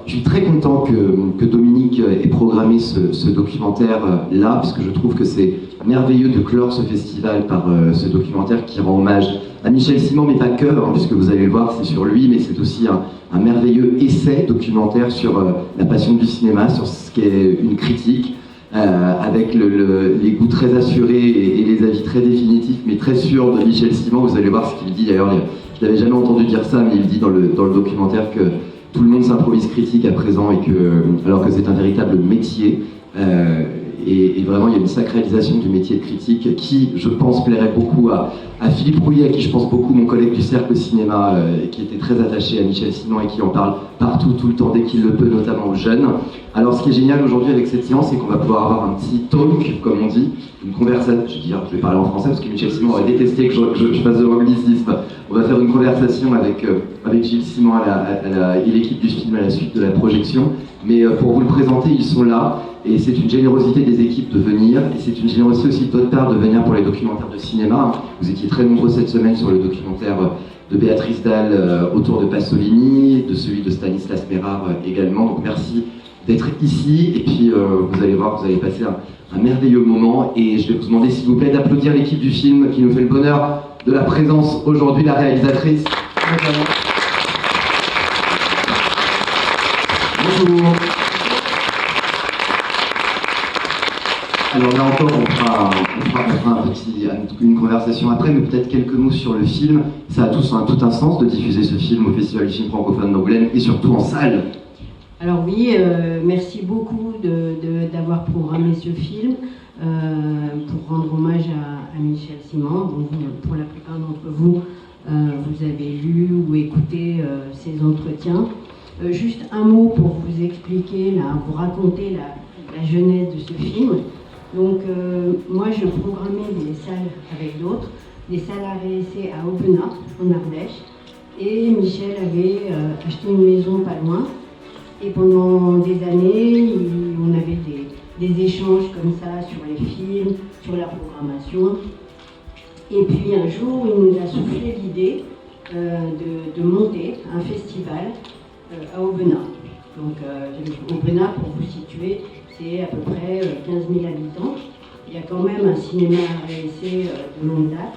Je suis très content que Dominique ait programmé ce documentaire-là, parce que je trouve que c'est merveilleux de clore ce festival par ce documentaire qui rend hommage à Michel Simon, mais pas que, puisque vous allez le voir, c'est sur lui, mais c'est aussi un merveilleux essai documentaire sur la passion du cinéma, sur ce qu'est une critique, avec les goûts très assurés et les avis très définitifs, mais très sûrs de Michel Simon. Vous allez voir ce qu'il dit, d'ailleurs, je n'avais jamais entendu dire ça, mais il dit dans le documentaire que tout le monde s'improvise critique à présent, alors que c'est un véritable métier. Et vraiment, il y a une sacralisation du métier de critique qui, je pense, plairait beaucoup à Philippe Rouillet, à qui je pense beaucoup, mon collègue du Cercle Cinéma, qui était très attaché à Michel Simon et qui en parle partout, tout le temps, dès qu'il le peut, notamment aux jeunes. Alors, ce qui est génial aujourd'hui avec cette séance, c'est qu'on va pouvoir avoir un petit talk, comme on dit, une conversation. Je vais parler en français parce que Michel Simon aurait détesté que je fasse de l'anglicisme. On va faire une conversation avec Gilles Simon et l'équipe du film à la suite de la projection. Mais pour vous le présenter, ils sont là. Et c'est une générosité des équipes de venir, et c'est une générosité aussi de votre part de venir pour les documentaires de cinéma. Vous étiez très nombreux cette semaine sur le documentaire de Béatrice Dalle autour de Pasolini, de celui de Stanislas Mérard également. Donc merci d'être ici, et puis vous allez voir, vous allez passer un merveilleux moment, et je vais vous demander s'il vous plaît d'applaudir l'équipe du film qui nous fait le bonheur de la présence aujourd'hui, la réalisatrice. Bonjour. Alors là encore, on fera une conversation après, mais peut-être quelques mots sur le film. Ça a tout un sens de diffuser ce film au Festival du film francophone d'Angoulême et surtout en salle. Alors oui, merci beaucoup d'avoir programmé ce film pour rendre hommage à Michel Simon. Bon, pour la plupart d'entre vous, vous avez lu ou écouté ses entretiens. Juste un mot pour vous expliquer, vous raconter la genèse de ce film. Donc moi je programmais des salles avec d'autres, des salles à réessayer à Aubenas, en Ardèche, et Michel avait acheté une maison pas loin, et pendant des années on avait des échanges comme ça sur les films, sur la programmation, et puis un jour il nous a soufflé l'idée de monter un festival à Aubenas. Donc Aubenas, pour vous situer, c'est à peu près 15 000 habitants. Il y a quand même un cinéma à réessayer de longue date.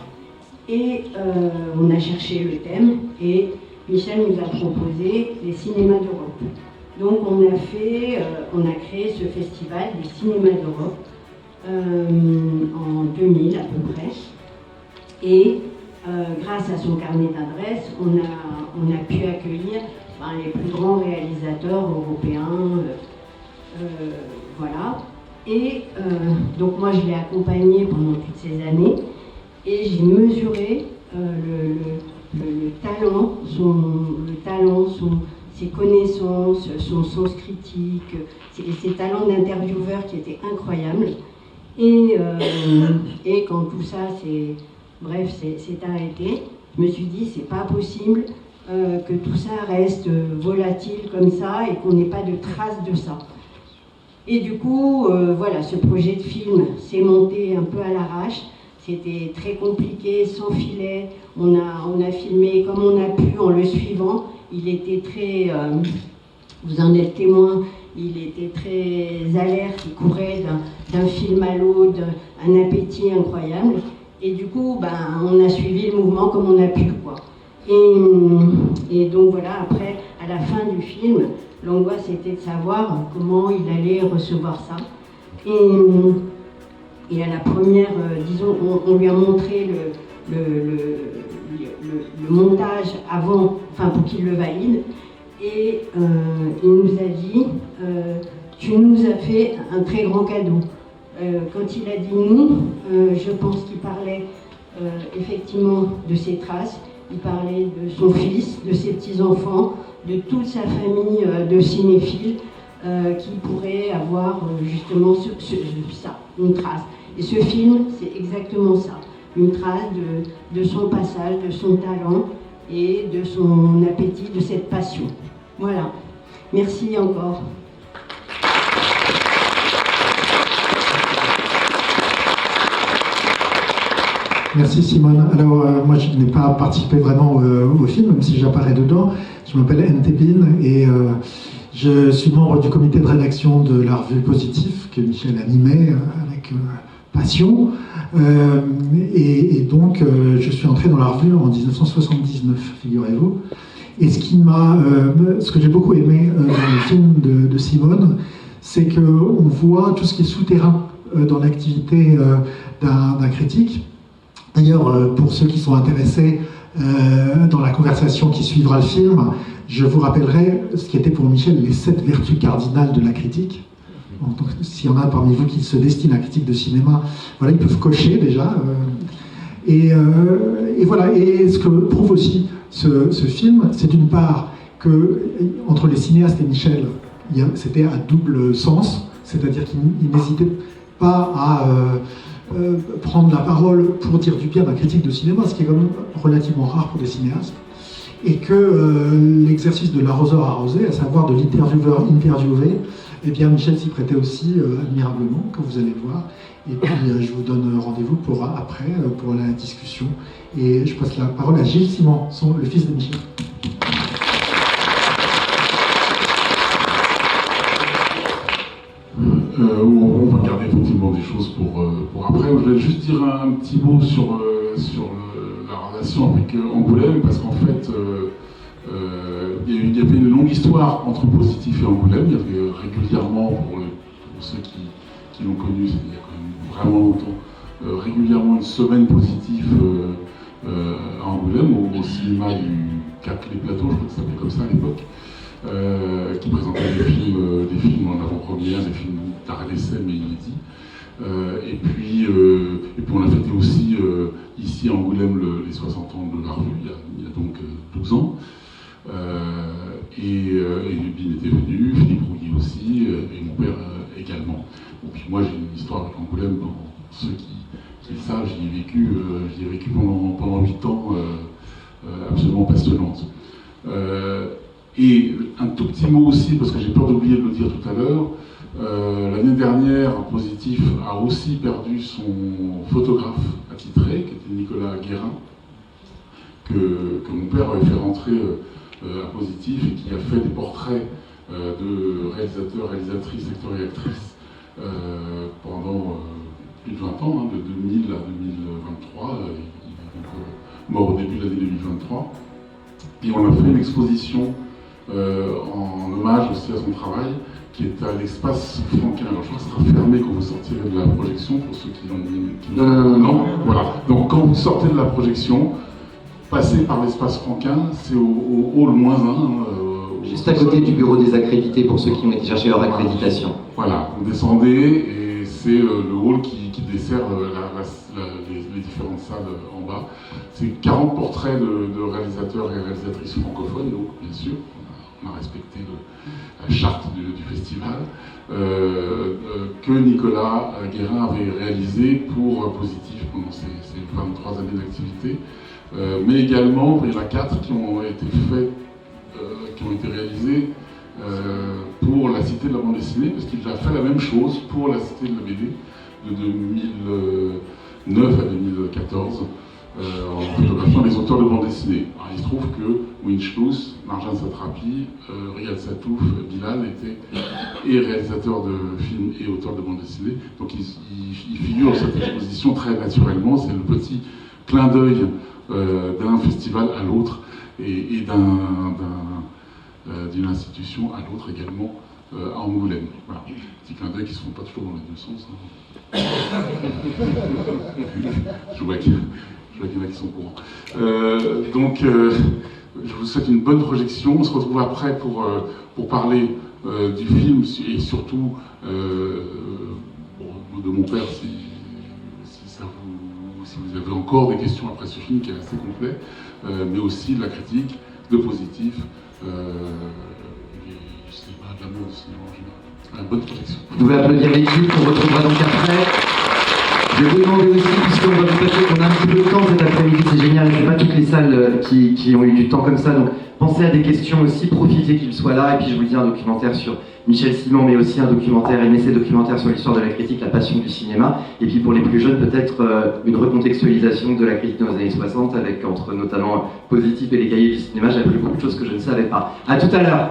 Et on a cherché le thème et Michel nous a proposé les cinémas d'Europe. Donc on a créé ce festival des cinémas d'Europe en 2000 à peu près. Et grâce à son carnet d'adresses, on a pu accueillir les plus grands réalisateurs européens. Voilà. Et donc moi je l'ai accompagné pendant toutes ces années et j'ai mesuré le talent, ses connaissances, son sens critique, ses talents d'intervieweur qui étaient incroyables. Et quand tout ça s'est arrêté, je me suis dit c'est pas possible que tout ça reste volatile comme ça et qu'on n'ait pas de traces de ça. Et du coup, voilà, ce projet de film s'est monté un peu à l'arrache. C'était très compliqué, sans filet. On a filmé comme on a pu en le suivant. Il était très, vous en êtes témoin, il était très alerte, il courait d'un film à l'autre, un appétit incroyable. Et du coup, on a suivi le mouvement comme on a pu, quoi. Et donc voilà, après, à la fin du film, l'angoisse était de savoir comment il allait recevoir ça. Et à la première, disons, on lui a montré le montage avant, pour qu'il le valide. Et il nous a dit, tu nous as fait un très grand cadeau. Quand il a dit nous, je pense qu'il parlait effectivement de ses traces. Il parlait de son fils, de ses petits-enfants, de toute sa famille de cinéphiles qui pourraient avoir justement ça, une trace. Et ce film, c'est exactement ça, une trace de son passage, de son talent et de son appétit, de cette passion. Voilà. Merci encore. Merci Simone. Alors moi je n'ai pas participé vraiment au film, même si j'apparais dedans. Je m'appelle Ntebin et Je suis membre du comité de rédaction de la revue Positif, que Michel animait avec passion. Et donc, je suis entré dans la revue en 1979, figurez-vous. Et ce que j'ai beaucoup aimé dans le film de Simone, c'est qu'on voit tout ce qui est souterrain dans l'activité d'un critique. D'ailleurs, pour ceux qui sont intéressés dans la conversation qui suivra le film, je vous rappellerai ce qui était pour Michel les 7 vertus cardinales de la critique. Donc, s'il y en a parmi vous qui se destinent à la critique de cinéma, voilà, ils peuvent cocher déjà. Et voilà. Et ce que prouve aussi ce film, c'est d'une part que entre les cinéastes et Michel, c'était à double sens, c'est-à-dire qu'il n'hésitait pas à prendre la parole pour dire du bien d'un critique de cinéma, ce qui est quand même relativement rare pour des cinéastes, et que l'exercice de l'arroseur arrosé, à savoir de l'intervieweur interviewé, eh bien Michel s'y prêtait aussi admirablement, comme vous allez le voir. Et puis je vous donne rendez-vous pour après, pour la discussion. Et je passe la parole à Gilles Simon, le fils de Michel. On va garder effectivement des choses pour après. Je vais juste dire un petit mot sur la relation avec Angoulême, parce qu'en fait, il y avait une longue histoire entre Positif et Angoulême. Il y avait régulièrement, pour ceux qui l'ont connu, il y a quand même vraiment longtemps, régulièrement une semaine Positif à Angoulême, au cinéma du Cap Les Plateaux, je crois que ça s'appelait comme ça à l'époque. Qui présentait des films en avant-première, des films d'art et d'essai mais inédits. Et puis on a fêté aussi ici à Angoulême les 60 ans de la revue, il y a donc 12 ans. Et Lubin était venu, Philippe Rouillet aussi, et mon père également. Bon, puis moi j'ai une histoire avec Angoulême, pour ceux qui le savent, j'y ai vécu pendant 8 ans, absolument passionnante. Et un tout petit mot aussi, parce que j'ai peur d'oublier de le dire tout à l'heure, l'année dernière, Positif a aussi perdu son photographe attitré, qui était Nicolas Guérin, que mon père avait fait rentrer à Positif et qui a fait des portraits de réalisateurs, réalisatrices, acteurs et actrices pendant plus de 20 ans, de 2000 à 2023. Il est donc mort au début de l'année 2023. Et on a fait une exposition en hommage aussi à son travail, qui est à l'espace Franquin. Alors je crois que ce sera fermé quand vous sortirez de la projection, pour ceux qui l'ont... Non, voilà. Donc quand vous sortez de la projection, passez par l'espace Franquin, c'est au hall -1. Juste à côté du bureau des accrédités, pour ceux qui ont été chercher leur accréditation. Voilà, vous descendez et c'est le hall qui dessert les différentes salles en bas. C'est 40 portraits de réalisateurs et réalisatrices francophones, donc bien sûr. On a respecté la charte du festival, que Nicolas Guérin avait réalisé pour Positif pendant ses 23 années d'activité. Mais également, il y en a 4 qui ont été réalisés pour la Cité de la bande dessinée, parce qu'il a fait la même chose pour la Cité de la BD de 2009 à 2014. En photographiant les auteurs de bande dessinée. Alors, il se trouve que Winchloss, Marjan Satrapi, Riyad Satouf, Bilal étaient et réalisateurs de films et auteurs de bande dessinée. Donc ils figurent dans cette exposition très naturellement. C'est le petit clin d'œil d'un festival à l'autre et d'une institution à l'autre également à Angoulême. Voilà. Petit clin d'œil qui ne se font pas toujours dans les deux sens. Je vois qu'il y en a qui sont courants. Donc, je vous souhaite une bonne projection. On se retrouve après pour parler du film et surtout de mon père, si vous avez encore des questions après ce film qui est assez complet, mais aussi de la critique, de Positif, et je sais pas, de l'amour du cinéma en général. Bonne projection. Vous pouvez applaudir l'équipe, on retrouvera donc après. Je vais vous demander aussi, puisqu'on va vous passer, qu'on a un petit peu de temps cet après-midi, c'est génial, et c'est pas toutes les salles qui ont eu du temps comme ça, donc pensez à des questions aussi, profitez qu'il soit là, et puis je vous dis un documentaire sur Michel Simon, mais aussi un documentaire, un essai documentaire sur l'histoire de la critique, la passion du cinéma, et puis pour les plus jeunes, peut-être une recontextualisation de la critique dans les années 60, avec entre notamment Positif et les cahiers du cinéma, j'ai appris beaucoup de choses que je ne savais pas. À tout à l'heure.